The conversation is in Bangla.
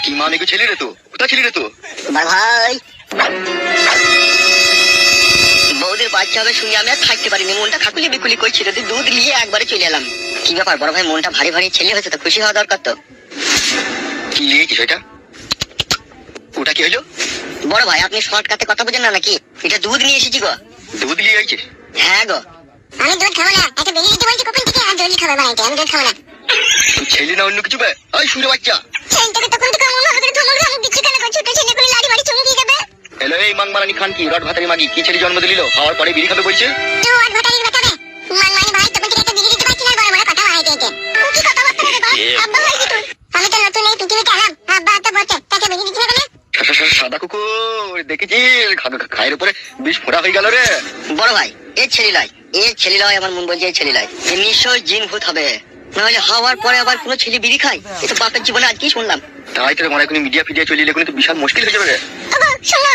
কি মানে কি ছেলে রে তো? কোথায় ছেলে রে তো? ভাই বৌদির বাচ্চা হবে শুনে আমি আর থাকতে পারিনি, মনটা খাকুলি বিকুলি করছিল, দুধ নিয়ে একবারে চলে এলাম। কি ব্যাপার বড় ভাই, মনটা ভারী ভারী, ছেলে হয়েছে তো খুশি হওয়া দরকার তো। কি লিয়েছিস ওইটা? ওটা কি হলো? বড় ভাই আপনি শর্টকাটে কথা বুঝেন না নাকি? এটা দুধ নিয়ে এসেছি গো। দুধ নিয়ে আইছিস? হ্যাঁ গো। আমি দুধ খাবো না, একটা বেরিয়ে দিতে বলছি কখন থেকে, আর দুধ খাবো বানাইতে, আমি দুধ খাবো না। তুই ছেলে না অন্য কিছু বে? ওই শুনে বাচ্চা ছেলেটাকে তখন থেকে মনে হবে ধমক ধমক দিচ্ছে কেন? ছোট ছেলে করে লাড়ি বাড়ি চুমু দিয়ে যাবে। হ্যালো এই মাংমারানি খান কি রড ভাতারি মাগি কি ছেলে জন্ম দিল? হওয়ার পরে বিড়ি খাবে বলছে। তুই আর ভাতারির বাটাবে মানমানি ভাই, তখন থেকে একটা বেরিয়ে দিতে পারছি না, বড় বড় কথা বাড়াইতে এতে কি কথা বলতে রে বাবা? আব্বা হইছি তুই, আমি তো নতুন এই পৃথিবীতে এলাম, আব্বা তো বলছে তাকে বেরিয়ে দিতে হবে না। সাদা কুকুর দেখেছিস খায়ের উপরে বিষ ফোড়া হয়ে গেল রে। বড় ভাই এ ছেলে লাই, এ ছেলে লাই, আমার মন বলছে এই ছেলে লাই এ নিশ্চয় জিন ভূত হবে, নাহলে হওয়ার পরে আবার কোনো ছেলে বিড়ি খায়? এ তো বাপের জীবনে আজকেই শুনলাম। তাই তোর মনে হয় মিডিয়া ফিডিয়া চলে এলে তো বিশাল মুশকিল হয়ে যাবে রে। ওগো শোনো,